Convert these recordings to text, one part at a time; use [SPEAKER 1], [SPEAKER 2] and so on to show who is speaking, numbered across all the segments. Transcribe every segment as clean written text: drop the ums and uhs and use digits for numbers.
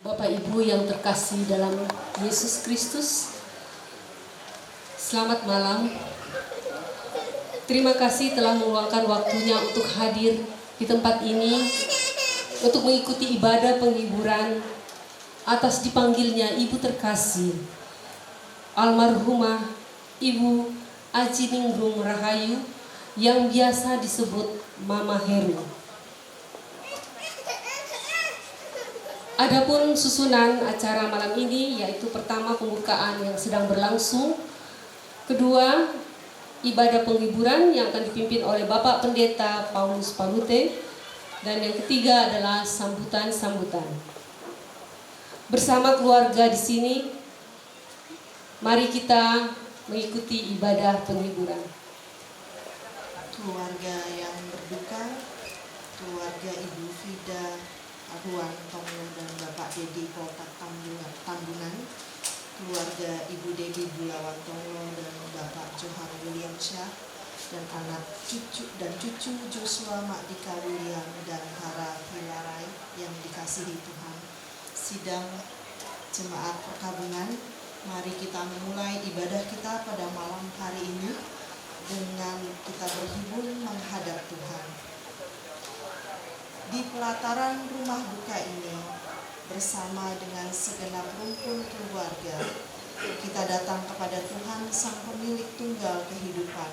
[SPEAKER 1] Bapak Ibu yang terkasih dalam Yesus Kristus, selamat malam. Terima kasih telah meluangkan waktunya untuk hadir di tempat ini untuk mengikuti ibadah penghiburan atas dipanggilnya Ibu terkasih almarhumah Ibu Aji Ningrum Rahayu yang biasa disebut Mama Heru. Adapun susunan acara malam ini yaitu pertama pembukaan yang sedang berlangsung, kedua ibadah penghiburan yang akan dipimpin oleh Bapak Pendeta Paulus Palute, dan yang ketiga adalah sambutan-sambutan. Bersama keluarga di sini, mari kita mengikuti ibadah penghiburan.
[SPEAKER 2] Keluarga yang berduka, keluarga Ibu Fida Ahuan Tonglo dan Bapak Dedi Poltak Tambunan, keluarga Ibu Dedi Bulawan Tonglo dan Bapak Johan William Syah, dan anak cucu Joshua Makdika William dan Hara Hilarai yang dikasihi Tuhan. Sidang Jemaat Perkabungan, mari kita memulai ibadah kita pada malam hari ini dengan kita berhibur menghadap Tuhan. Di pelataran rumah duka ini, bersama dengan segenap rumpun keluarga, kita datang kepada Tuhan Sang Pemilik Tunggal kehidupan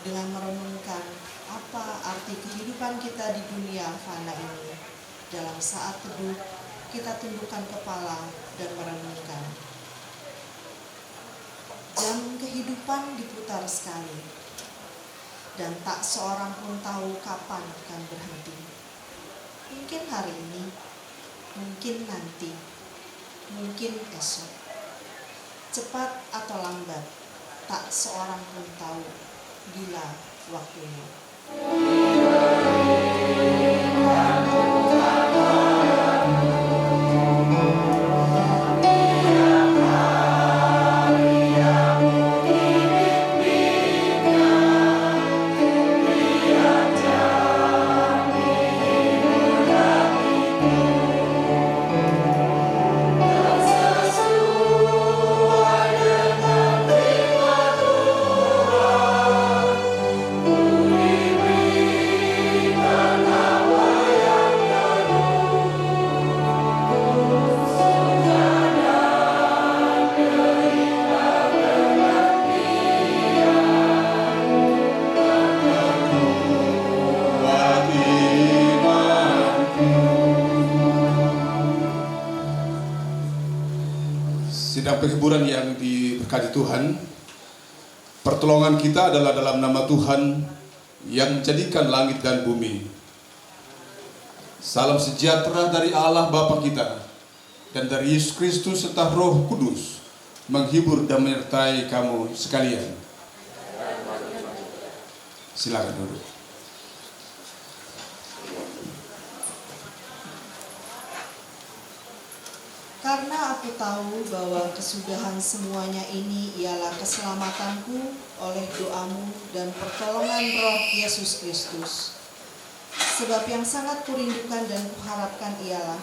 [SPEAKER 2] dengan merenungkan apa arti kehidupan kita di dunia fana ini. Dalam saat teduh, kita tundukkan kepala dan merenungkan. Jam kehidupan diputar sekali, dan tak seorang pun tahu kapan akan berhenti. Mungkin hari ini, mungkin nanti, mungkin esok. Cepat atau lambat, tak seorang pun tahu bila waktunya.
[SPEAKER 3] Sidang penghiburan yang diberkati Tuhan, pertolongan kita adalah dalam nama Tuhan yang menjadikan langit dan bumi. Salam sejahtera dari Allah Bapa kita dan dari Yesus Kristus serta Roh Kudus menghibur dan menyertai kamu sekalian. Silakan duduk.
[SPEAKER 2] Karena aku tahu bahwa kesudahan semuanya ini ialah keselamatanku oleh doamu dan pertolongan Roh Yesus Kristus. Sebab yang sangat kurindukan dan kuharapkan ialah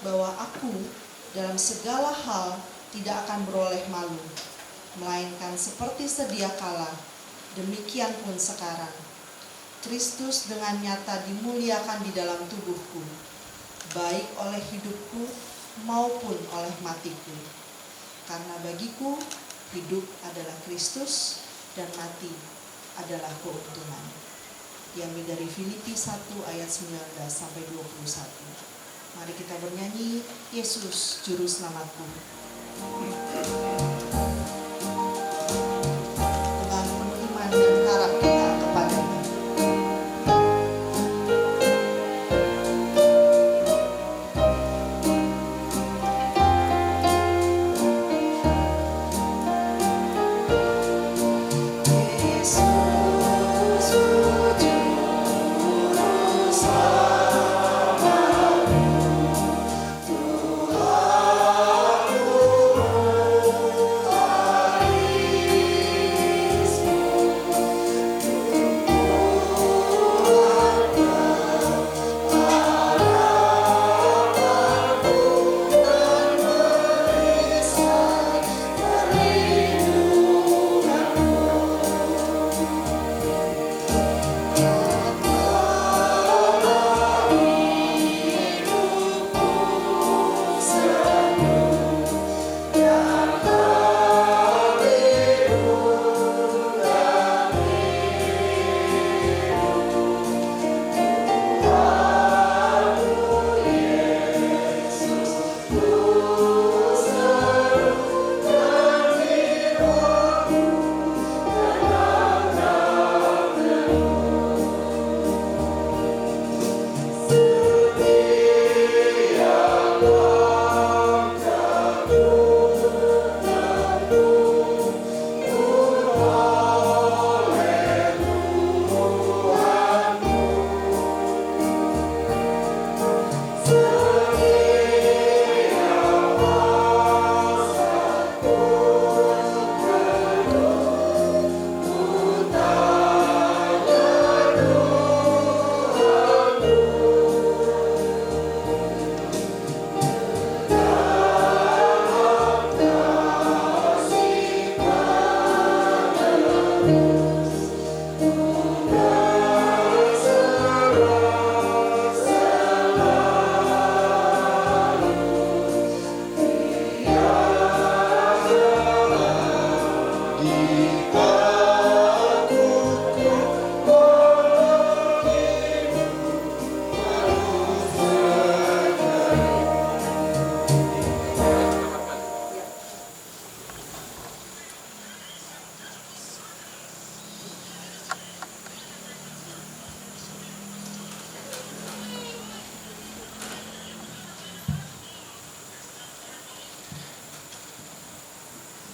[SPEAKER 2] bahwa aku dalam segala hal tidak akan beroleh malu, melainkan seperti sedia kala, demikian pun sekarang. Kristus dengan nyata dimuliakan di dalam tubuhku, baik oleh hidupku maupun oleh matiku. Karena bagiku hidup adalah Kristus dan mati adalah keuntungan. Diambil dari Filipi 1 ayat 19 sampai 21. Mari kita bernyanyi Yesus Juru Selamatku. Dengan penuh iman dan harap kita kepadanya.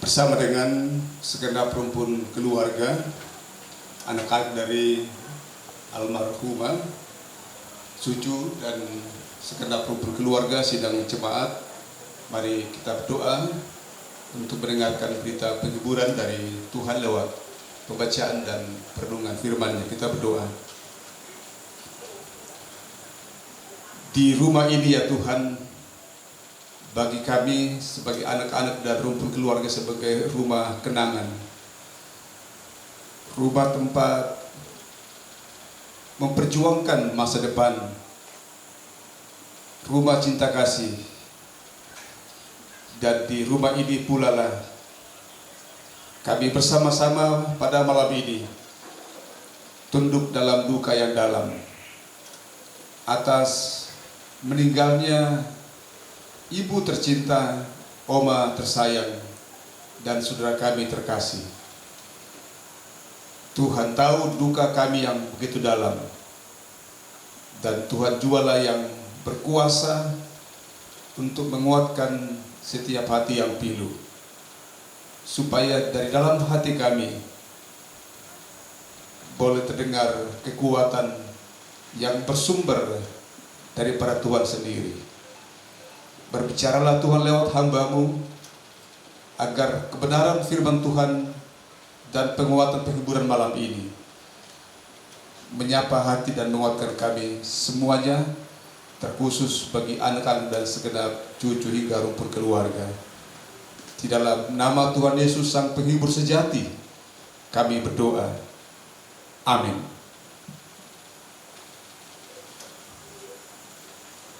[SPEAKER 3] bersama dengan segenap rumpun keluarga, anak-anak dari almarhumah, cucu dan segenap rumpun keluarga sidang jemaat, mari kita berdoa untuk mendengarkan berita penghiburan dari Tuhan lewat pembacaan dan perenungan firman-Nya. Kita berdoa. Di rumah ini ya Tuhan, bagi kami sebagai anak-anak dan rumpun keluarga sebagai rumah kenangan, rumah tempat memperjuangkan masa depan, rumah cinta kasih. Dan di rumah ini pula lah kami bersama-sama pada malam ini tunduk dalam duka yang dalam atas meninggalnya ibu tercinta, oma tersayang, dan saudara kami terkasih. Tuhan tahu duka kami yang begitu dalam, dan Tuhan jualah yang berkuasa untuk menguatkan setiap hati yang pilu, supaya dari dalam hati kami boleh terdengar kekuatan yang bersumber daripada Tuhan sendiri. Berbicaralah Tuhan lewat hamba-Mu, agar kebenaran firman Tuhan dan penguatan penghiburan malam ini menyapa hati dan menguatkan kami semuanya, terkhusus bagi anak-anak dan segenap cucu hingga rumpun keluarga. Di dalam nama Tuhan Yesus Sang Penghibur sejati, kami berdoa. Amin.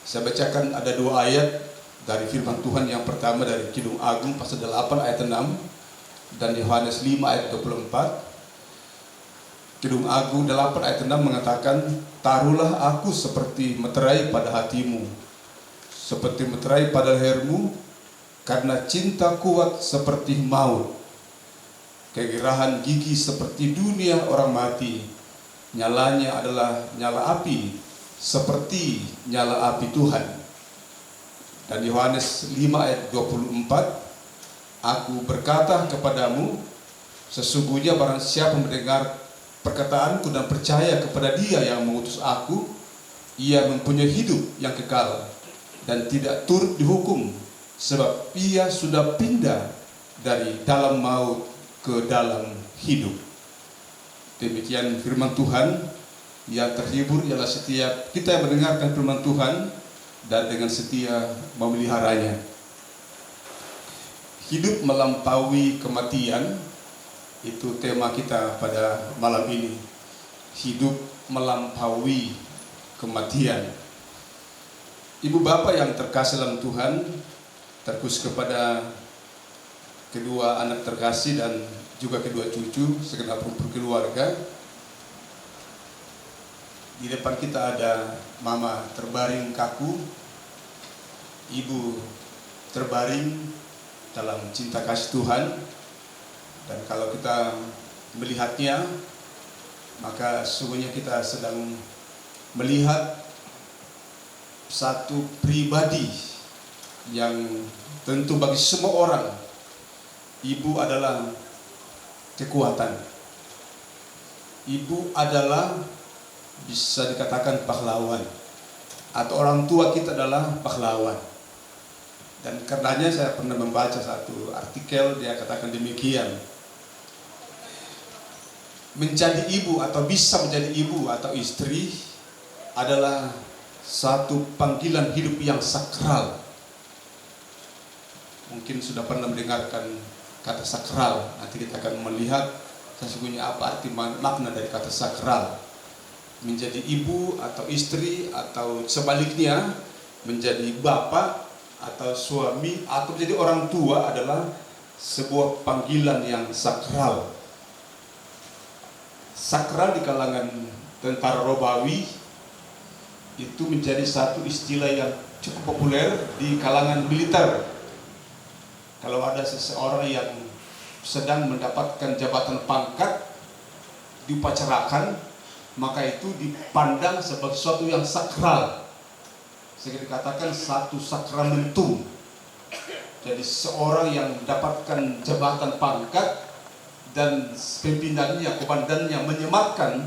[SPEAKER 3] Saya bacakan ada 2 ayat dari firman Tuhan. Yang pertama dari Kidung Agung pasal 8 ayat 6 dan Yohanes 5 ayat 24. Kidung Agung 8 ayat 6 mengatakan, taruhlah aku seperti meterai pada hatimu, seperti meterai pada lehermu, karena cinta kuat seperti maut, kegerahan gigi seperti dunia orang mati, nyalanya adalah nyala api, seperti nyala api Tuhan. Dan Yohanes 5 ayat 24, aku berkata kepadamu, sesungguhnya barang siapa mendengar perkataanku dan percaya kepada Dia yang mengutus aku, ia mempunyai hidup yang kekal dan tidak turut dihukum, sebab ia sudah pindah dari dalam maut ke dalam hidup. Demikian firman Tuhan. Yang terhibur ialah setiap kita yang mendengarkan firman Tuhan dan dengan setia memeliharanya. Hidup melampaui kematian, itu tema kita pada malam ini. Hidup melampaui kematian. Ibu bapak yang terkasih dalam Tuhan, terkhusus kepada kedua anak terkasih dan juga kedua cucu segenap rumpun keluarga. Di depan kita ada mama terbaring kaku, ibu terbaring dalam cinta kasih Tuhan. Dan kalau kita melihatnya, maka sesungguhnya kita sedang melihat satu pribadi yang tentu bagi semua orang, ibu adalah kekuatan. Ibu adalah bisa dikatakan pahlawan, atau orang tua kita adalah pahlawan. Dan karenanya saya pernah membaca satu artikel, dia katakan demikian, menjadi ibu atau bisa menjadi ibu atau istri adalah satu panggilan hidup yang sakral. Mungkin sudah pernah mendengarkan kata sakral, nanti kita akan melihat sesungguhnya apa arti makna dari kata sakral. Menjadi ibu atau istri atau sebaliknya menjadi bapak atau suami atau menjadi orang tua adalah sebuah panggilan yang sakral. Sakral di kalangan tentara Romawi itu menjadi satu istilah yang cukup populer di kalangan militer. Kalau ada seseorang yang sedang mendapatkan jabatan pangkat diupacarakan, maka itu dipandang sebagai sesuatu yang sakral, sehingga dikatakan satu sakramentum. Jadi seorang yang mendapatkan jabatan pangkat dan pimpinannya, komandannya menyematkan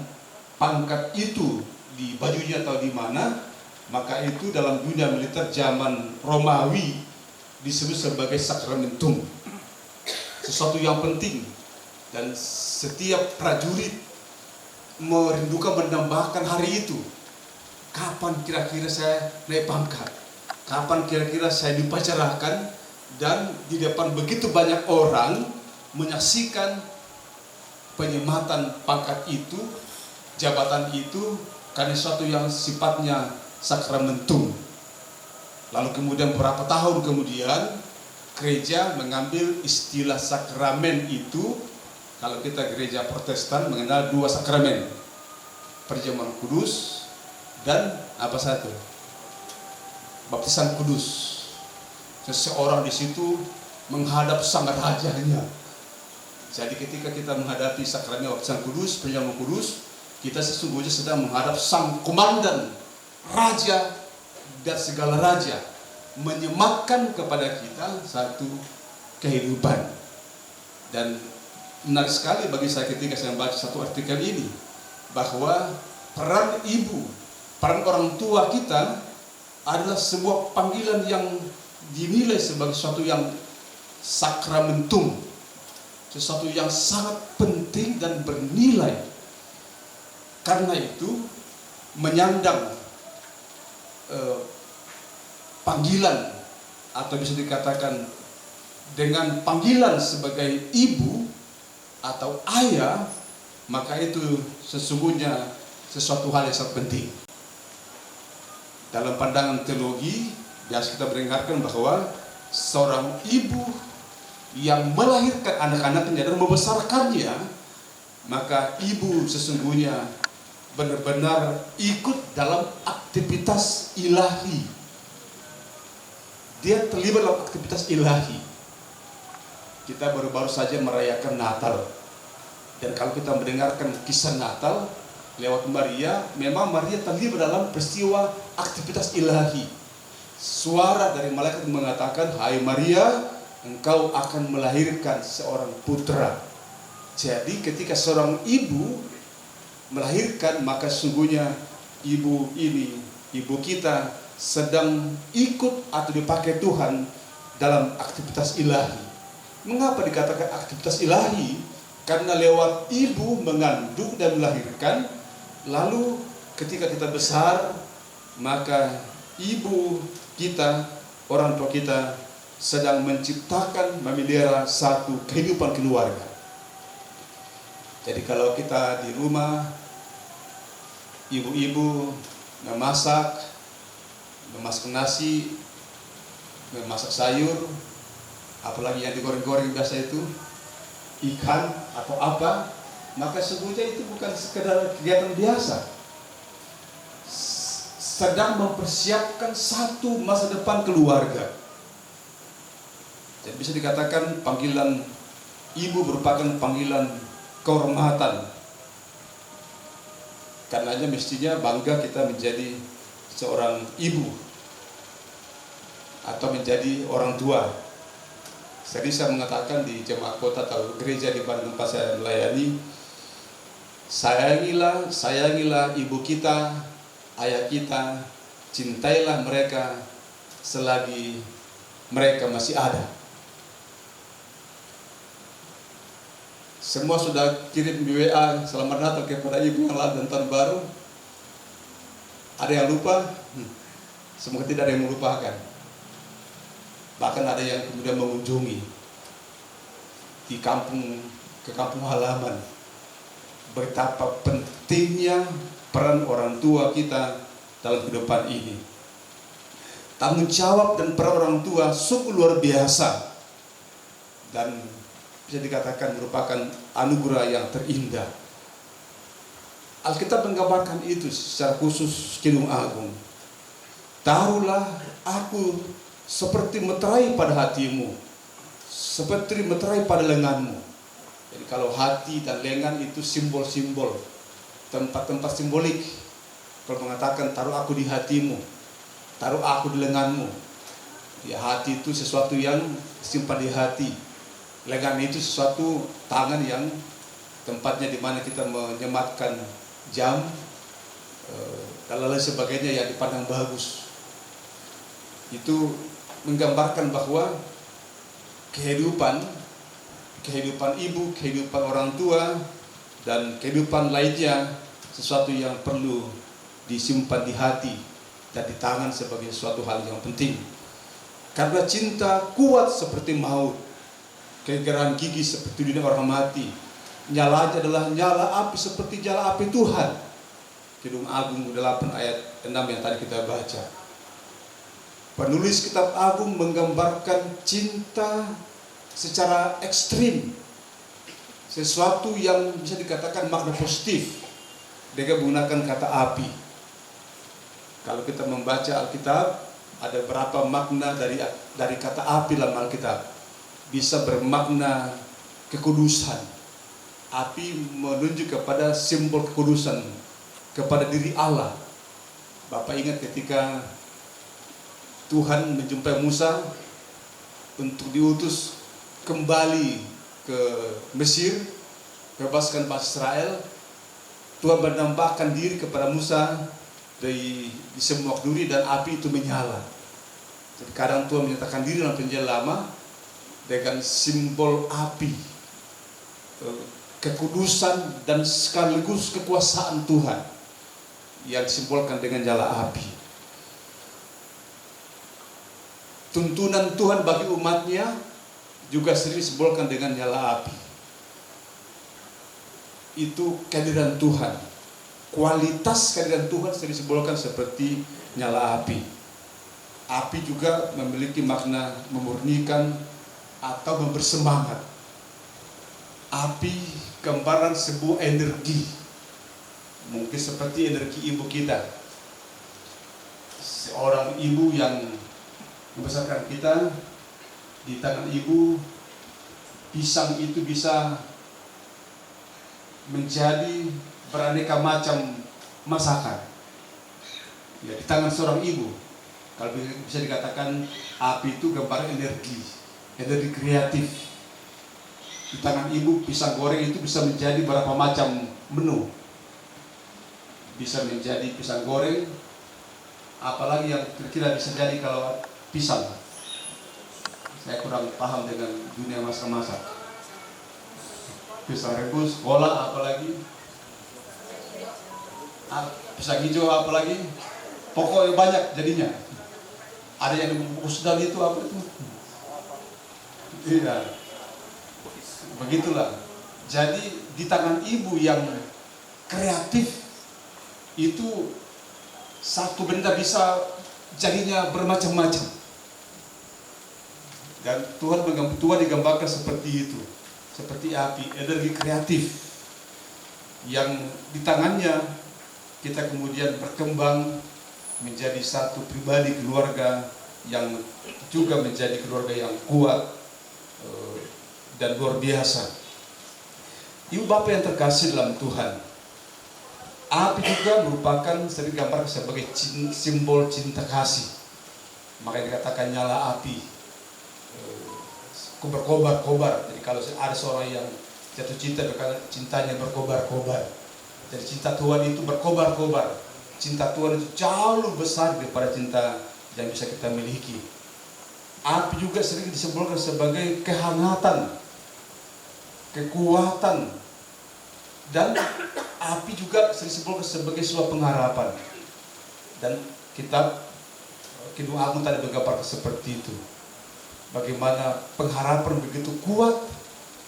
[SPEAKER 3] pangkat itu di bajunya atau di mana, maka itu dalam dunia militer zaman Romawi disebut sebagai sakramentum, sesuatu yang penting. Dan setiap prajurit merindukan menambahkan hari itu. Kapan kira-kira saya naik pangkat? Kapan kira-kira saya diupacarkan? Dan di depan begitu banyak orang menyaksikan penyematan pangkat itu, jabatan itu, karena sesuatu yang sifatnya sakramentum. Lalu kemudian beberapa tahun kemudian gereja mengambil istilah sakramen itu. Kalau kita gereja Protestan mengenal dua sakramen, perjamuan kudus dan apa satu? Baptisan kudus. Seseorang di situ menghadap sang rajanya. Jadi ketika kita menghadapi sakramen baptisan kudus, perjamuan kudus, kita sesungguhnya sedang menghadap sang komandan, raja dan segala raja, menyematkan kepada kita satu kehidupan. Dan menarik sekali bagi saya ketika saya membaca satu artikel ini, bahwa peran ibu, peran orang tua kita adalah sebuah panggilan yang dinilai sebagai sesuatu yang sakramentum, sesuatu yang sangat penting dan bernilai. Karena itu menyandang panggilan, atau bisa dikatakan dengan panggilan sebagai ibu atau ayah, maka itu sesungguhnya sesuatu hal yang sangat penting. Dalam pandangan teologi, biasa kita mendengarkan bahwa seorang ibu yang melahirkan anak-anaknya dan membesarkannya, maka ibu sesungguhnya benar-benar ikut dalam aktivitas ilahi. Dia terlibat dalam aktivitas ilahi. Kita baru-baru saja merayakan Natal. Dan kalau kita mendengarkan kisah Natal lewat Maria, memang Maria terlibat dalam peristiwa aktivitas ilahi. Suara dari malaikat mengatakan, "Hai Maria, engkau akan melahirkan seorang putra." Jadi ketika seorang ibu melahirkan, maka sungguhnya ibu ini, ibu kita sedang ikut atau dipakai Tuhan dalam aktivitas ilahi. Mengapa dikatakan aktivitas ilahi? Karena lewat ibu mengandung dan melahirkan, lalu ketika kita besar, maka ibu kita, orang tua kita sedang menciptakan, memelihara satu kehidupan keluarga. Jadi kalau kita di rumah, ibu-ibu memasak nasi, memasak sayur, apalagi yang digoreng-goreng biasa itu, ikan atau apa, maka sesungguhnya itu bukan sekedar kegiatan biasa. Sedang mempersiapkan satu masa depan keluarga. Jadi bisa dikatakan panggilan ibu merupakan panggilan kehormatan. Karenanya mestinya bangga kita menjadi seorang ibu atau menjadi orang tua. Jadi saya mengatakan di jemaat kota atau gereja di mana tempat saya melayani, sayangilah ibu kita, ayah kita, cintailah mereka selagi mereka masih ada. Semua sudah kirim di WA selamat Natal kepada ibu yang lalu dan tahun baru. Ada yang lupa? Semoga tidak ada yang melupakan. Bahkan ada yang kemudian mengunjungi di ke kampung halaman. Betapa pentingnya peran orang tua kita dalam kehidupan ini. Tanggung jawab dan peran orang tua sungguh luar biasa, dan bisa dikatakan merupakan anugerah yang terindah. Alkitab menggambarkan itu secara khusus Kidung Agung. Taruhlah aku seperti meterai pada hatimu, seperti meterai pada lenganmu. Jadi kalau hati dan lengan itu simbol-simbol, tempat-tempat simbolik. Kalau mengatakan taruh aku di hatimu, taruh aku di lenganmu, Ya, hati itu sesuatu yang simpan di hati. Lengan itu sesuatu tangan yang tempatnya di mana kita menyematkan jam, dan lain sebagainya yang dipandang bagus. Itu menggambarkan bahwa kehidupan ibu, kehidupan orang tua, dan kehidupan lainnya sesuatu yang perlu disimpan di hati dan di tangan sebagai suatu hal yang penting. Karena cinta kuat seperti maut, kegeran gigi seperti dunia orang mati, nyalanya adalah nyala api seperti nyala api Tuhan. Kidung Agung 8 ayat 6 yang tadi kita baca. Penulis kitab Agung menggambarkan cinta secara ekstrim, sesuatu yang bisa dikatakan makna positif dengan menggunakan kata api. Kalau kita membaca Alkitab, ada berapa makna dari kata api dalam Alkitab. Bisa bermakna kekudusan. Api menunjuk kepada simbol kekudusan, kepada diri Allah. Bapak ingat ketika Tuhan menjumpai Musa untuk diutus kembali ke Mesir, bebaskan bangsa Israel. Tuhan menampakkan diri kepada Musa di semuak duri dan api itu menyala. Jadi kadang Tuhan menyatakan diri dalam perjanjian lama dengan simbol api, kekudusan dan sekaligus kekuasaan Tuhan yang disimbolkan dengan nyala api. Tuntunan Tuhan bagi umatnya juga sering disimbolkan dengan nyala api. Itu kehadiran Tuhan. Kualitas kehadiran Tuhan sering disimbolkan seperti nyala api. Api juga memiliki makna memurnikan atau bersemangat. Api gambaran sebuah energi, mungkin seperti energi ibu kita. Seorang ibu yang membesarkan kita, di tangan ibu pisang itu bisa menjadi beraneka macam masakan. Ya, di tangan seorang ibu, kalau bisa dikatakan api itu gambar energi kreatif. Di tangan ibu pisang goreng itu bisa menjadi berapa macam menu. Bisa menjadi pisang goreng, apalagi yang kira-kira bisa jadi kalau pisang. Saya kurang paham dengan dunia masak-masak. Pisang rebus, bola apalagi, pisang hijau apalagi, pokoknya banyak jadinya. Ada yang dibungkus dan itu apa itu? Iya, begitulah. Jadi di tangan ibu yang kreatif itu satu benda bisa jadinya bermacam-macam. Dan Tuhan digambarkan seperti itu, seperti api, energi kreatif yang di tangannya kita kemudian berkembang menjadi satu pribadi keluarga yang juga menjadi keluarga yang kuat dan luar biasa. Ibu bapak yang terkasih dalam Tuhan, api juga merupakan sering gambar sebagai simbol cinta kasih. Makanya dikatakan nyala api, berkobar-kobar. Jadi kalau ada seorang yang jatuh cinta, cintanya berkobar-kobar. Jadi cinta Tuhan itu berkobar-kobar. Cinta Tuhan itu jauh lebih besar daripada cinta yang bisa kita miliki. Api juga sering disebutkan sebagai kehangatan, kekuatan, dan api juga sering disebutkan sebagai sebuah pengharapan. Dan Kidung Agung tadi menggambarkan seperti itu. Bagaimana pengharapan begitu kuat,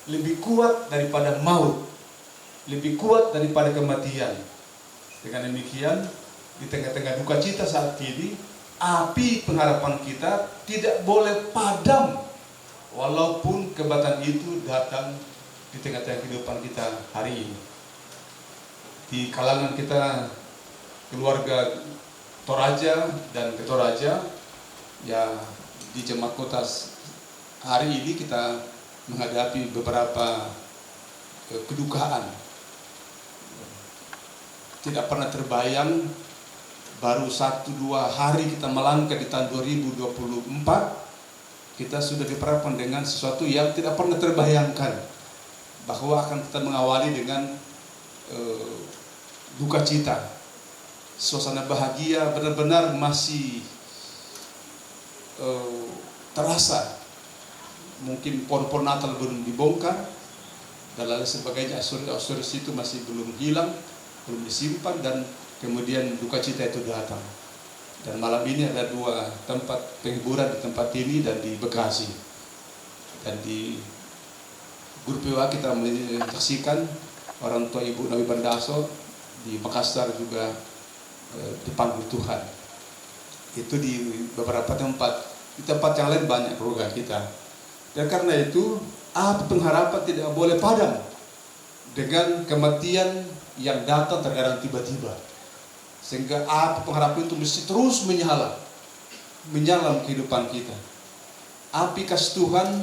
[SPEAKER 3] lebih kuat daripada maut, lebih kuat daripada kematian. Dengan demikian, di tengah-tengah duka cita saat ini, api pengharapan kita tidak boleh padam, walaupun kebatan itu datang di tengah-tengah kehidupan kita hari ini. Di kalangan kita, keluarga Toraja dan Ketoraja, ya di Jemaat Kota hari ini kita menghadapi beberapa kedukaan. Tidak pernah terbayang, baru 1-2 hari kita melangkah di tahun 2024, kita sudah diperhadapkan dengan sesuatu yang tidak pernah terbayangkan, bahwa akan kita mengawali dengan duka cita. Suasana bahagia benar-benar masih terasa. Mungkin pohon-pohon Natal belum dibongkar dan lain sebagainya, aksesoris itu masih belum hilang, belum disimpan, dan kemudian duka cita itu datang. Dan malam ini ada 2 tempat penghiburan di tempat ini dan di Bekasi. Dan di grup WA kita menyaksikan orang tua Ibu Nawi Bandaso di Makassar juga dipanggil Tuhan. Itu di beberapa tempat. Di tempat yang lain banyak keluarga kita. Dan karena itu, api pengharapan tidak boleh padam dengan kematian yang datang terkadang tiba-tiba. Sehingga api pengharapan itu mesti terus menyala kehidupan kita. Api kasih Tuhan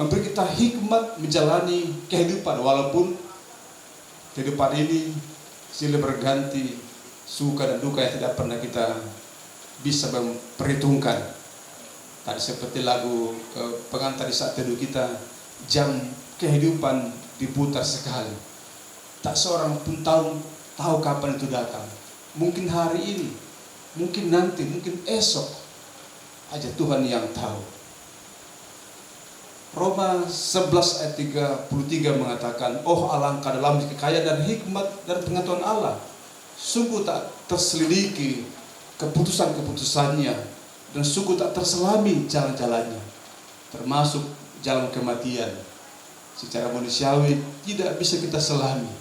[SPEAKER 3] memberi kita hikmat menjalani kehidupan, walaupun kehidupan ini silih berganti, suka dan duka yang tidak pernah kita bisa memperhitungkan. Tadi seperti lagu pengantar di saat teduh kita, jam kehidupan diputar sekali. Tak seorang pun tahu kapan itu datang. Mungkin hari ini, mungkin nanti, mungkin esok. Aja Tuhan yang tahu. Roma 11 ayat 33 mengatakan, oh alangkah dalam kekayaan dan hikmat dan pengetahuan Allah. Sungguh tak terselidiki keputusan-keputusannya, dan sungguh tak terselami jalan-jalannya, termasuk jalan kematian. Secara manusiawi tidak bisa kita selami.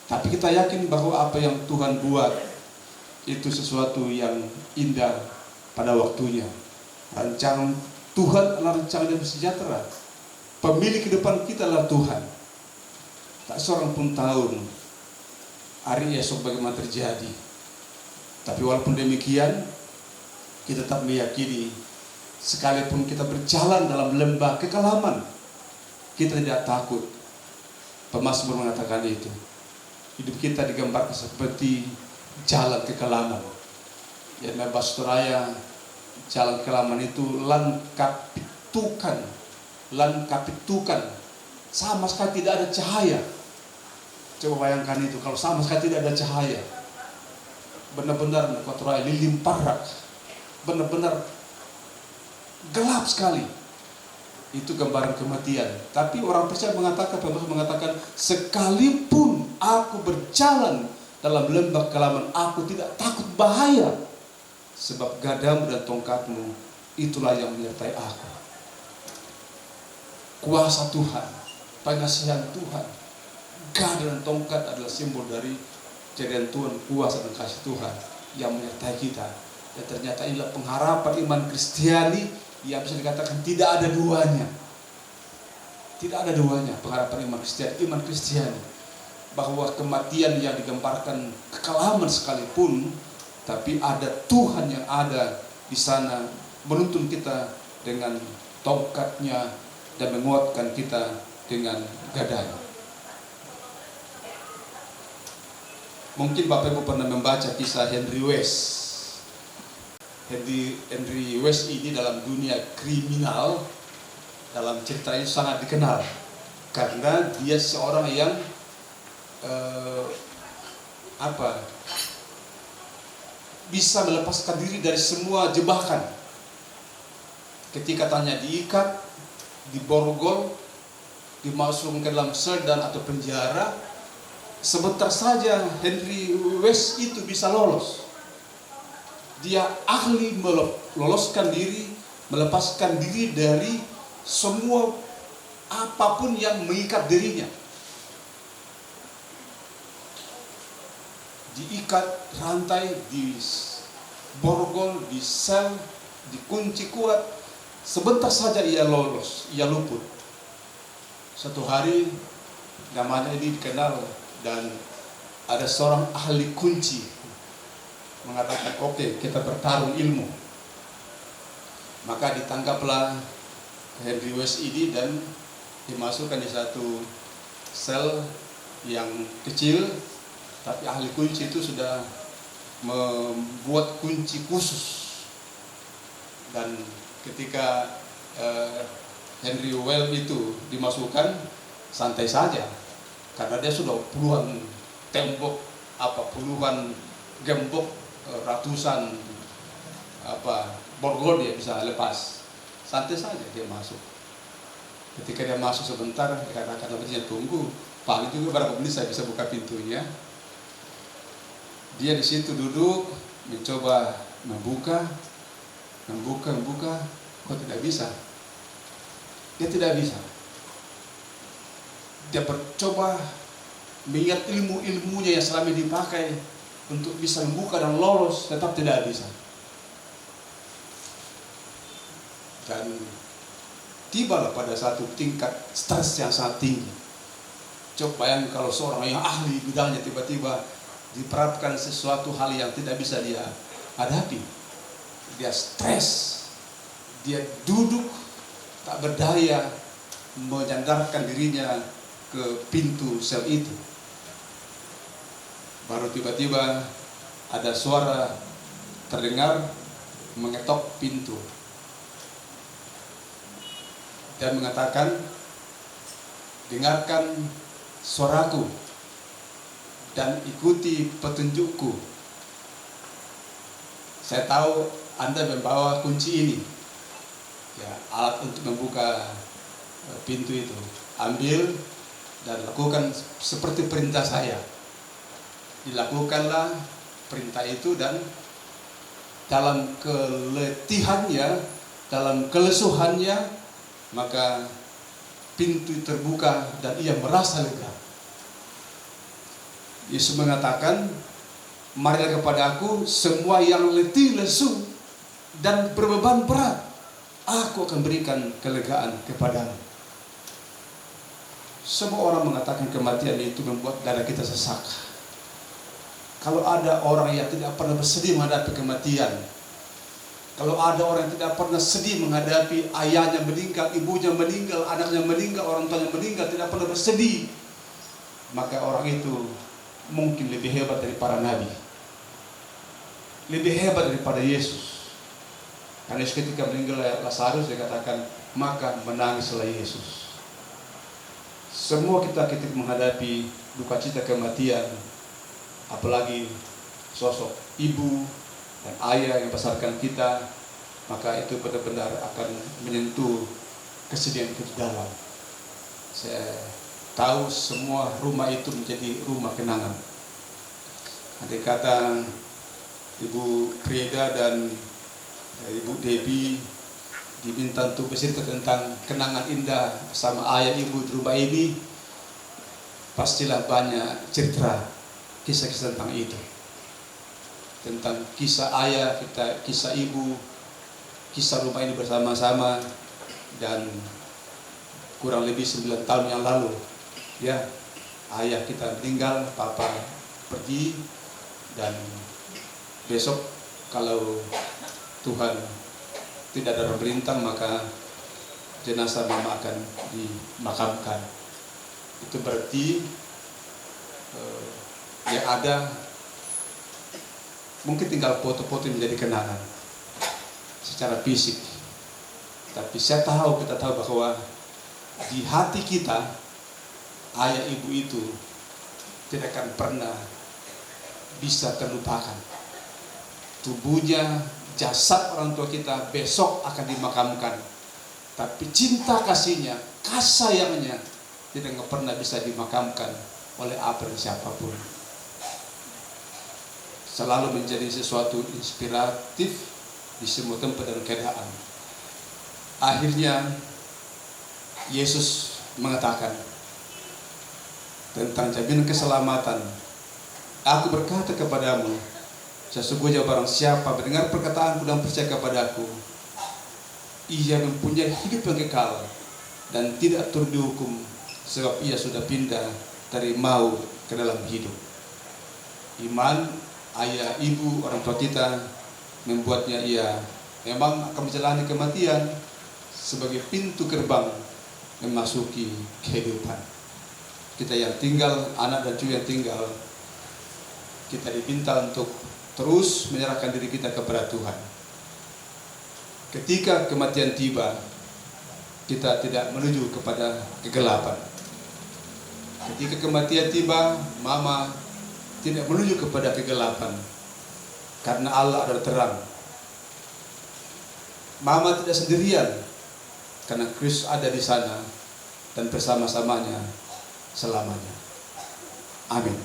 [SPEAKER 3] Tapi kita yakin bahwa apa yang Tuhan buat itu sesuatu yang indah pada waktunya. Rancangan Tuhan adalah rancangan yang sejahtera. Pemilik kehidupan kita adalah Tuhan. Tak seorang pun tahu hari esok bagaimana terjadi. Tapi walaupun demikian, kita tetap meyakini, sekalipun kita berjalan dalam lembah kekelaman, kita tidak takut. Pemazmur mengatakan itu. Hidup kita digambarkan seperti jalan kekelaman. Ya, Bastoraya, jalan kekelaman itu lan kapitukan, sama sekali tidak ada cahaya. Coba bayangkan itu, kalau sama sekali tidak ada cahaya. Benar-benar Bastoraya lilim parak, benar-benar gelap sekali. Itu gambaran kematian. Tapi orang percaya mengatakan, sekalipun aku berjalan dalam lembah kekelaman, aku tidak takut bahaya, sebab gadamu dan tongkatmu itulah yang menyertai aku. Kuasa Tuhan, pengasihan Tuhan, gada dan tongkat adalah simbol dari kejadian Tuhan, kuasa dan kasih Tuhan yang menyertai kita. Dan ternyata inilah pengharapan iman Kristiani yang bisa dikatakan tidak ada duanya. Tidak ada duanya pengharapan iman Kristiani. Bahwa kematian yang digambarkan kekelaman sekalipun, tapi ada Tuhan yang ada di sana menuntun kita dengan tongkatnya dan menguatkan kita dengan gadanya. Mungkin Bapak Ibu pernah membaca kisah Henry West. Henry West ini dalam dunia kriminal, dalam cerita ini sangat dikenal karena dia seorang yang bisa melepaskan diri dari semua jebakan. Ketika tanya diikat, diborgol, dimasukkan ke dalam sel dan atau penjara, sebentar saja Henry West itu bisa lolos. Dia ahli meloloskan diri, melepaskan diri dari semua apapun yang mengikat dirinya. Diikat rantai, diborgol, di sel, dikunci kuat, sebentar saja ia lolos, ia luput. Satu hari namanya ini dikenal dan ada seorang ahli kunci mengatakan, oke, kita bertarung ilmu. Maka ditangkaplah Henry West ini dan dimasukkan di satu sel yang kecil, tapi ahli kunci itu sudah membuat kunci khusus dan ketika Henry Well itu dimasukkan, santai saja, karena dia sudah puluhan tembok, puluhan gembok, ratusan borgol dia bisa lepas, santai saja dia masuk. Ketika dia masuk sebentar, dikatakan namanya tunggu, paling juga berapa menit saya bisa buka pintunya. Dia di situ duduk, mencoba membuka, kok tidak bisa. Dia tidak bisa. Dia mencoba mengingat ilmu-ilmunya yang selama dipakai untuk bisa membuka dan lolos, tetap tidak bisa. Dan tibalah pada satu tingkat stres yang sangat tinggi. Coba bayangkan kalau seorang yang ahli bidangnya tiba-tiba diperhatikan sesuatu hal yang tidak bisa dia hadapi. Dia stres, dia duduk tak berdaya menyandarkan dirinya ke pintu sel itu. Baru tiba-tiba ada suara terdengar mengetok pintu dan mengatakan, dengarkan suaraku dan ikuti petunjukku. Saya tahu Anda membawa kunci ini, ya, alat untuk membuka pintu itu. Ambil dan lakukan seperti perintah saya. Dilakukanlah perintah itu, dan dalam keletihannya, dalam kelesuhannya, maka pintu terbuka dan ia merasa lega. Yesus mengatakan, marilah kepada aku semua yang letih, lesu, dan berbeban berat, aku akan berikan kelegaan kepadamu. Semua orang mengatakan kematian itu membuat dada kita sesak. Kalau ada orang yang tidak pernah bersedih menghadapi kematian, kalau ada orang yang tidak pernah sedih menghadapi ayahnya meninggal, ibunya meninggal, anaknya meninggal, orang tuanya meninggal, tidak pernah bersedih, maka orang itu mungkin lebih hebat dari para nabi, lebih hebat daripada Yesus. Karena ketika meninggal Lazarus, dia katakan, maka menangislah Yesus. Semua kita ketika menghadapi duka cita kematian, apalagi sosok ibu dan ayah yang membesarkan kita, maka itu benar-benar akan menyentuh kesedihan kita dalam. Saya tahu semua rumah itu menjadi rumah kenangan. Ada kata Ibu Prieda dan Ibu Debbie diminta untuk bercerita tentang kenangan indah sama ayah ibu di rumah ini, pastilah banyak cerita, kisah-kisah tentang itu. Tentang kisah ayah kita, kisah ibu, kisah rumah ini bersama-sama. Dan kurang lebih 9 tahun yang lalu, ya, ayah kita meninggal, papa pergi, dan besok kalau Tuhan tidak ada perintah, maka jenazah mama akan dimakamkan. Itu berarti yang ada mungkin tinggal foto-foto menjadi kenangan secara fisik. Tapi kita tahu bahwa di hati kita, ayah ibu itu tidak akan pernah bisa terlupakan. Tubuhnya, jasad orang tua kita besok akan dimakamkan, tapi cinta kasihnya, kasih sayangnya tidak pernah bisa dimakamkan oleh apa dan siapapun. Selalu menjadi sesuatu inspiratif di semua tempat dan keadaan. Akhirnya Yesus mengatakan tentang jaminan keselamatan, aku berkata kepadamu, sesungguhnya barang siapa mendengar perkataanku dan percaya kepadaku, ia mempunyai hidup yang kekal dan tidak turut dihukum, sebab ia sudah pindah dari maut ke dalam hidup. Iman ayah ibu orang tua kita membuatnya ia memang akan menjalani kematian sebagai pintu gerbang memasuki kehidupan. Kita yang tinggal, anak dan cucu yang tinggal, kita diminta untuk terus menyerahkan diri kita kepada Tuhan. ketika kematian tiba, kita tidak menuju kepada kegelapan. Ketika kematian tiba, Mama tidak menuju kepada kegelapan, karena Allah adalah terang. Mama tidak sendirian, karena Kristus ada di sana dan bersama-samanya selamanya. Amin.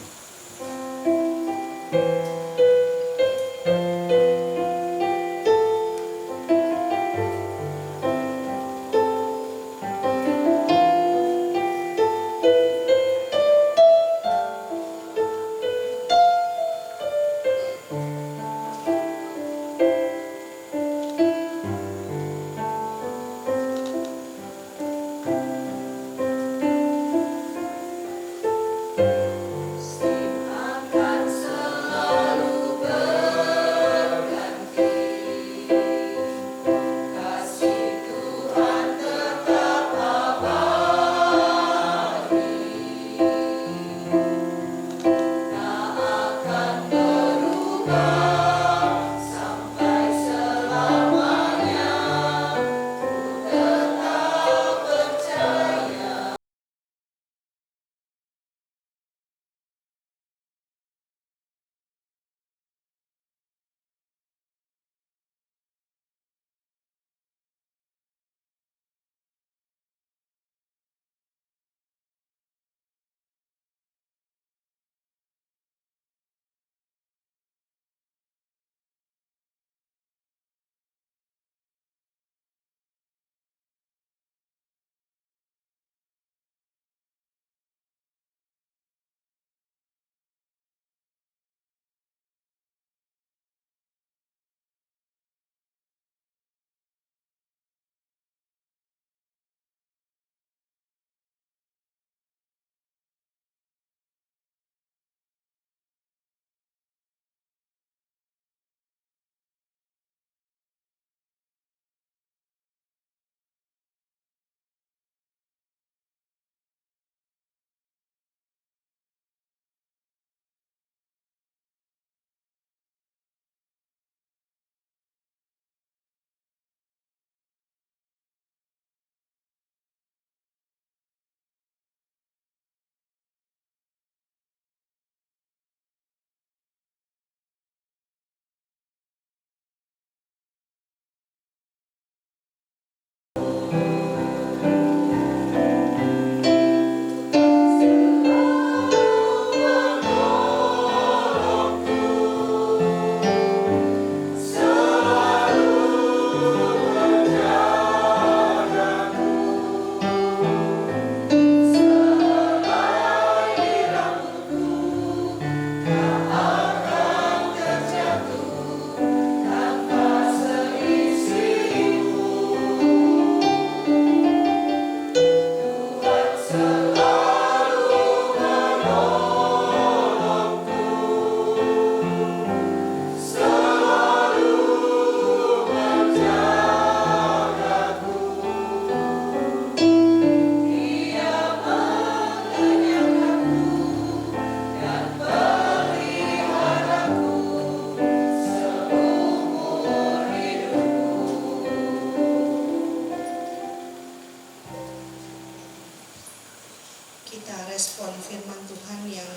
[SPEAKER 2] Kita respon firman Tuhan yang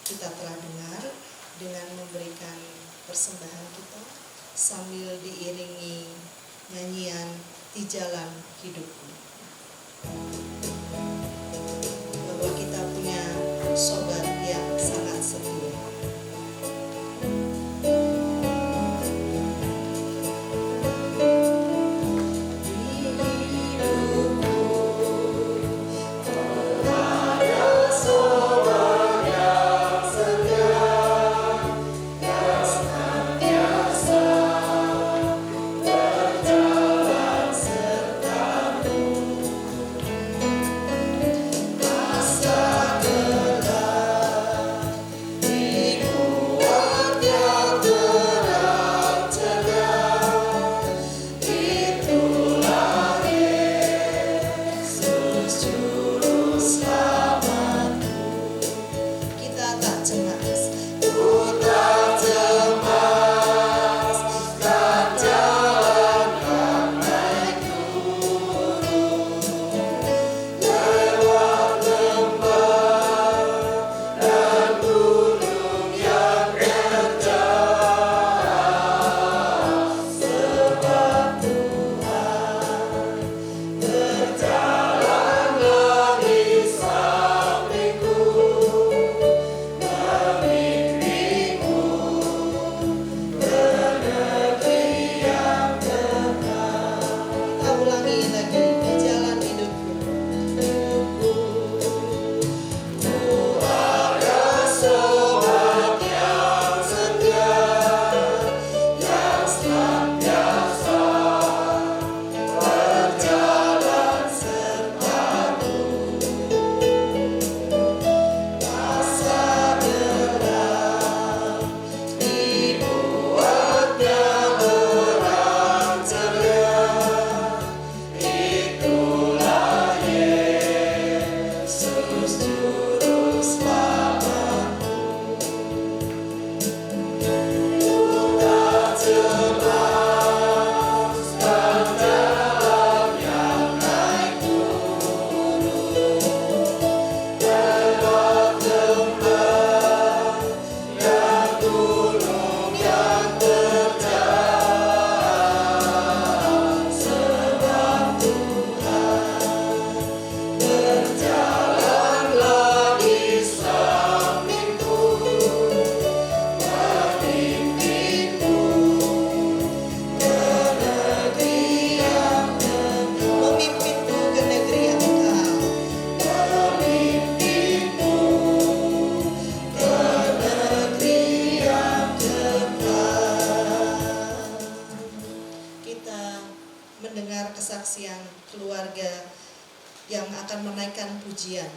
[SPEAKER 2] kita telah dengar dengan memberikan persembahan kita sambil diiringi nyanyian Di Jalan Hidupku. Bahwa kita punya sobat yang sangat setia. keluarga yang akan menaikkan pujian.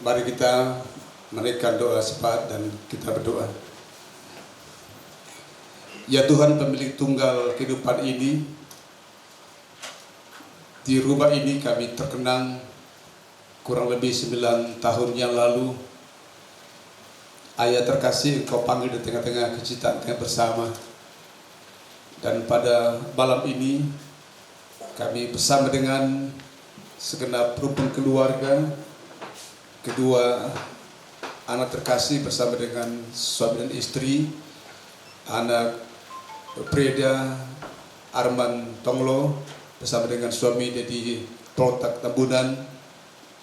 [SPEAKER 3] Mari kita menaikkan doa syafaat dan kita berdoa. Ya Tuhan, pemilik tunggal kehidupan ini, di rumah ini kami terkenang kurang lebih 9 tahun yang lalu. Ayah terkasih, Engkau panggil di tengah-tengah kecintaan kami bersama. Dan pada malam ini kami bersama dengan segenap rukun keluarga, kedua anak terkasih bersama dengan suami dan istri, anak Preda Arman Tonglo bersama dengan suami Dedi Protak Tambunan,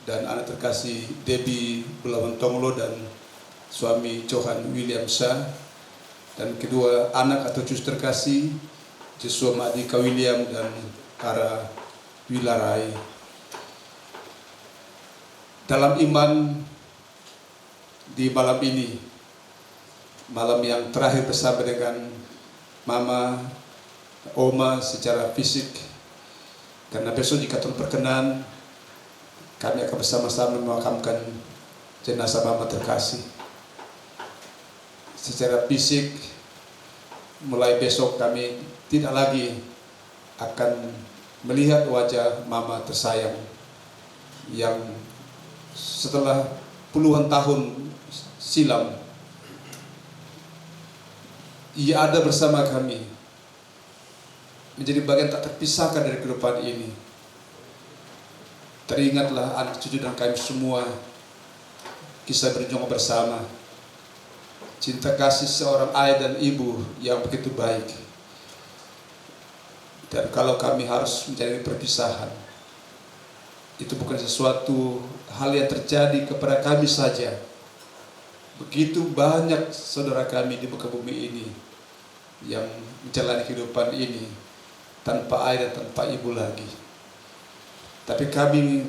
[SPEAKER 3] dan anak terkasih Debbie Bulawan Tonglo dan suami Johan William Shah, dan kedua anak atau cucu terkasih Joshua Madika William dan Kara Wilarai. Dalam iman, di malam ini, malam yang terakhir bersama dengan Mama, Oma secara fisik, karena besok jika Tuhan berkenan, kami akan bersama-sama memakamkan jenazah Mama terkasih. Secara fisik, mulai besok kami tidak lagi akan melihat wajah Mama tersayang yang setelah puluhan tahun silam ia ada bersama kami, menjadi bagian tak terpisahkan dari kehidupan ini. Teringatlah anak cucu dan kami semua kisah berjuang bersama, cinta kasih seorang ayah dan ibu yang begitu baik. Dan kalau kami harus mencari perpisahan, itu bukan sesuatu hal yang terjadi kepada kami saja. Begitu banyak saudara kami di muka bumi ini yang menjalani kehidupan ini tanpa ayah dan tanpa ibu lagi. Tapi kami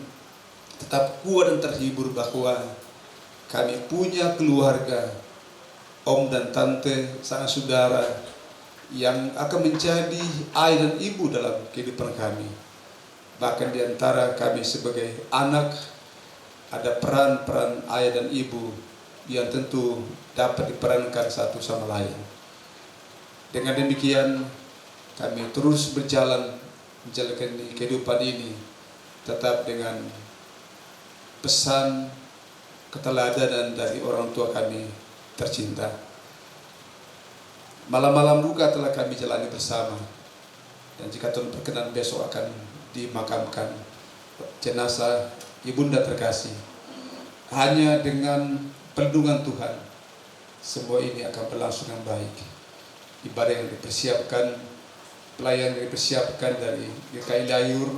[SPEAKER 3] tetap kuat dan terhibur bahwa kami punya keluarga, om dan tante, sanak saudara yang akan menjadi ayah dan ibu dalam kehidupan kami. Bahkan di antara kami sebagai anak, ada peran-peran ayah dan ibu yang tentu dapat diperankan satu sama lain. Dengan demikian, kami terus berjalan menjalankan kehidupan ini tetap dengan pesan keteladanan dari orang tua kami tercinta. Malam-malam duka telah kami jalani bersama, dan jika Tuhan berkenan besok akan dimakamkan jenazah ibunda terkasih. Hanya dengan perlindungan Tuhan semua ini akan berlangsung yang baik. Ibadah yang dipersiapkan, pelayan yang dipersiapkan dari GKI Layur,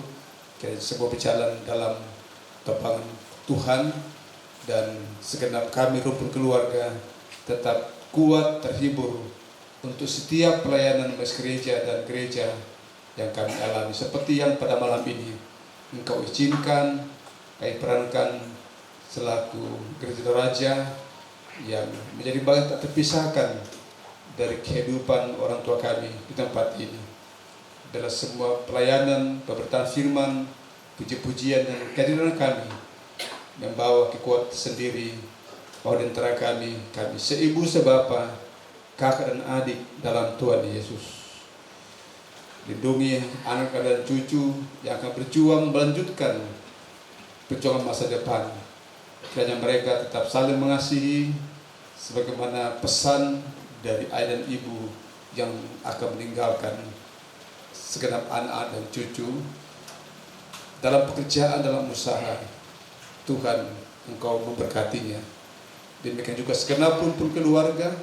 [SPEAKER 3] semua berjalan dalam topangan Tuhan, dan segenap kami rumpun keluarga tetap kuat terhibur untuk setiap pelayanan mas gereja dan gereja yang kami alami. Seperti yang pada malam ini Engkau izinkan kami perankan selaku gereja Toraja yang menjadi bagian tak terpisahkan dari kehidupan orang tua kami di tempat ini. Adalah semua pelayanan, pemberitaan firman, puji-pujian dan kehadiran kami membawa kekuatan sendiri bahwa di antara kami seibu sebapa, kakak dan adik dalam Tuhan Yesus. Lindungi anak dan cucu yang akan berjuang melanjutkan perjuangan masa depan. Kiranya mereka tetap saling mengasihi sebagaimana pesan dari ayah dan ibu yang akan meninggalkan segenap anak dan cucu dalam pekerjaan, dalam usaha. Tuhan, Engkau memberkatinya. Demikian juga segenap rumpun keluarga,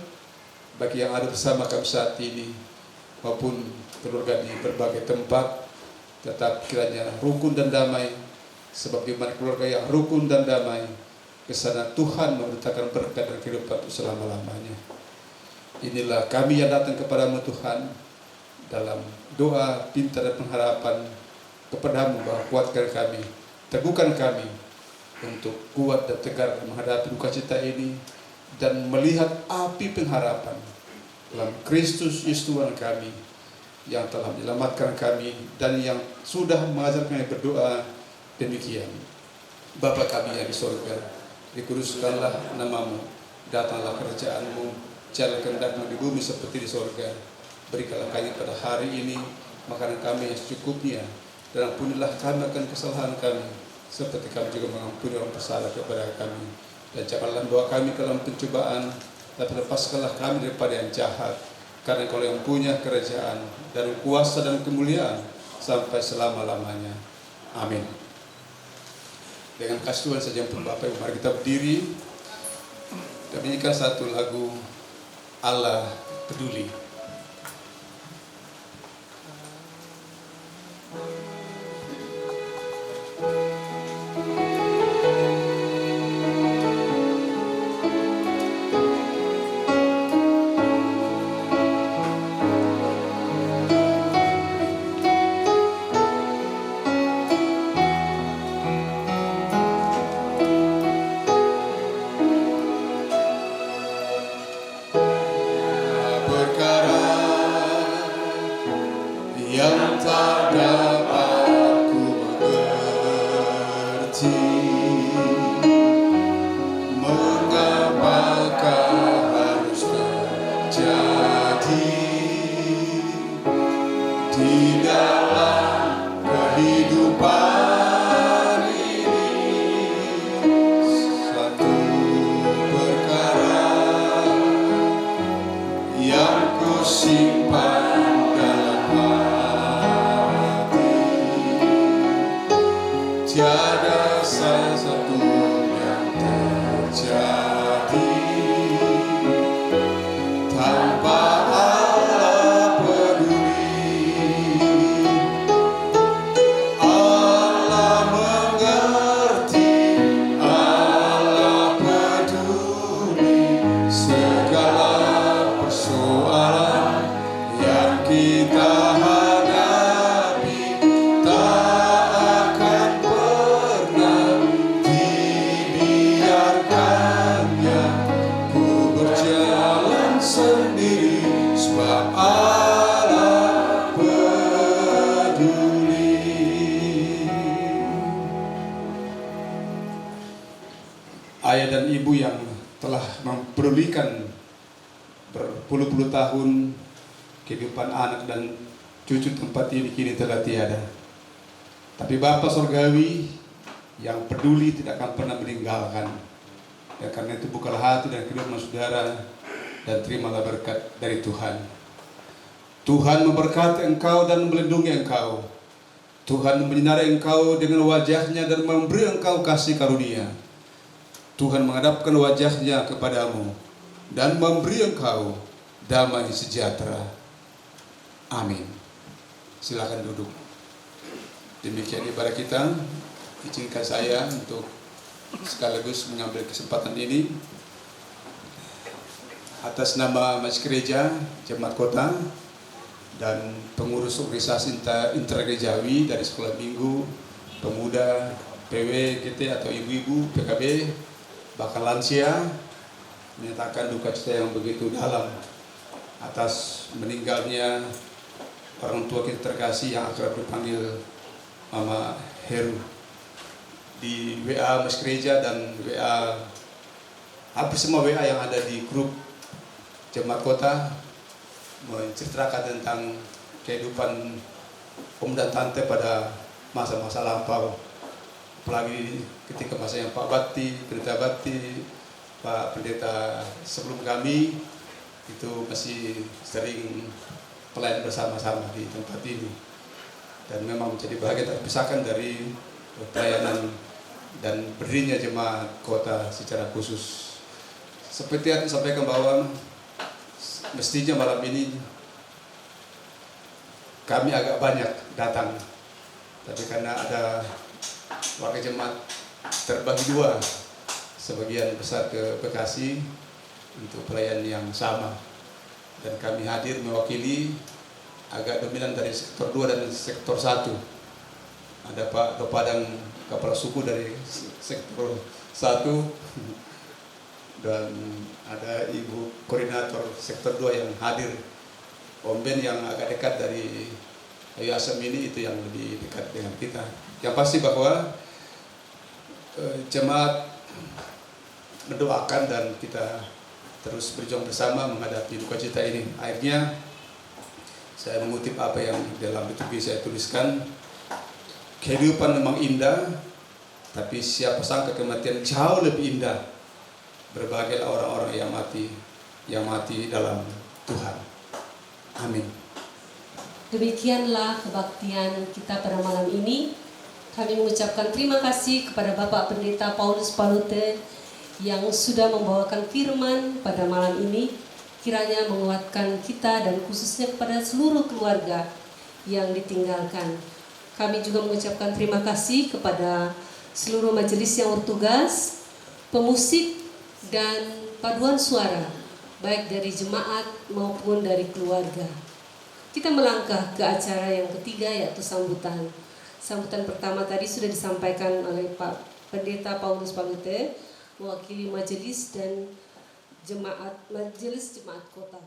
[SPEAKER 3] bagi yang ada bersama kami saat ini maupun keluarga di berbagai tempat, tetap kiranya rukun dan damai, sebab di mana keluarga yang rukun dan damai, ke sana Tuhan memberitakan berkat dan kehidupan untuk selama-lamanya. Inilah kami yang datang kepadamu Tuhan dalam doa, pinta dan pengharapan kepadamu bahwa kuatkan kami, teguhkan kami untuk kuat dan tegar menghadapi duka cita ini dan melihat api pengharapan dalam Kristus Yesus Tuhan kami yang telah menyelamatkan kami dan yang sudah mengajarkan kami berdoa demikian. Bapa kami yang di surga, dikuduskanlah namamu, datanglah kerajaan-Mu, jalanlah kehendak-Mu di bumi seperti di surga. Berikanlah kami pada hari ini makanan kami yang secukupnya, dan ampunilah kami akan kesalahan kami, seperti kami juga mengampuni orang bersalah kepada kami. Dan janganlah bawa kami ke dalam pencobaan, tapi lepaskanlah kami daripada yang jahat. Karena Engkau yang punya kerajaan dan kuasa dan kemuliaan sampai selama-lamanya. Amin. Dengan kasih Tuhan saja pun Bapak Ibu, mari kita berdiri dan menyanyikan satu lagu Allah Peduli. Yang tak dapat ku mengerti, mengapakah harus terjadi di dalam kehidupan ini. Satu perkara yang ku simpan tiada salah satu yang terjadi tanpa Allah peduli. Allah mengerti, Allah peduli segala persoalan yang kita hadapi. Ayah dan ibu yang telah mempedulikan berpuluh-puluh tahun kehidupan anak dan cucu tempat ini kini telah tiada. Tapi Bapa Surgawi yang peduli tidak akan pernah meninggalkan. Ya, karena itu bukalah hati dan kehidupan saudara dan terimalah berkat dari Tuhan. Tuhan memberkati engkau dan melindungi engkau. Tuhan menyinari engkau dengan wajahnya dan memberi engkau kasih karunia. Tuhan menghadapkan wajahnya kepadamu dan memberi engkau damai sejahtera. Amin. Silakan duduk. Demikian ibadah kita. Izinkan saya untuk sekaligus mengambil kesempatan ini atas nama Majelis Gereja Jemaat Kota dan pengurus organisasi intergerejawi dari sekolah minggu, pemuda, PW, GT atau ibu-ibu, PKB, bahkan lansia, menyatakan duka cita yang begitu dalam atas meninggalnya orang tua kita terkasih yang akrab dipanggil Mama Heru. Di WA Majelis Gereja dan WA, hampir semua WA yang ada di grup Jemaat Kota menceritakan tentang kehidupan om dan tante pada masa-masa lampau, apalagi ketika masa yang Pak Bakti, Pendeta Bakti, Pak Pendeta sebelum kami itu masih sering pelayan bersama-sama di tempat ini, dan memang menjadi bahagian terpisahkan dari pelayanan dan berdirinya Jemaat Kota secara khusus. Seperti yang disampaikan bahwa mestinya malam ini kami agak banyak datang, tapi karena ada warga jemaat terbagi dua, sebagian besar ke Bekasi untuk pelayan yang sama, dan kami hadir mewakili agak dominan dari sektor 2 dan sektor 1. Ada Pak Dopadang, kepala suku dari sektor 1, dan ada Ibu Koordinator sektor 2 yang hadir. Om Ben yang agak dekat dari Ayu Asam ini itu yang lebih dekat dengan kita. Yang pasti bahwa jemaat mendoakan dan kita terus berjuang bersama menghadapi duka cita ini. Akhirnya saya mengutip apa yang dalam liturgi saya tuliskan. Kehidupan memang indah, tapi siapa sangka kematian jauh lebih indah. Berbahagialah orang-orang yang mati dalam Tuhan. Amin.
[SPEAKER 1] Demikianlah kebaktian kita pada malam ini. Kami mengucapkan terima kasih kepada Bapak Pendeta Paulus Palute yang sudah membawakan firman pada malam ini. Kiranya menguatkan kita dan khususnya kepada seluruh keluarga yang ditinggalkan. Kami juga mengucapkan terima kasih kepada seluruh majelis yang bertugas, pemusik dan paduan suara, baik dari jemaat maupun dari keluarga. Kita melangkah ke acara yang ketiga, yaitu sambutan. Sambutan pertama tadi sudah disampaikan oleh Pak Pendeta Paulus Palute, mewakili majelis dan majelis jemaat kota.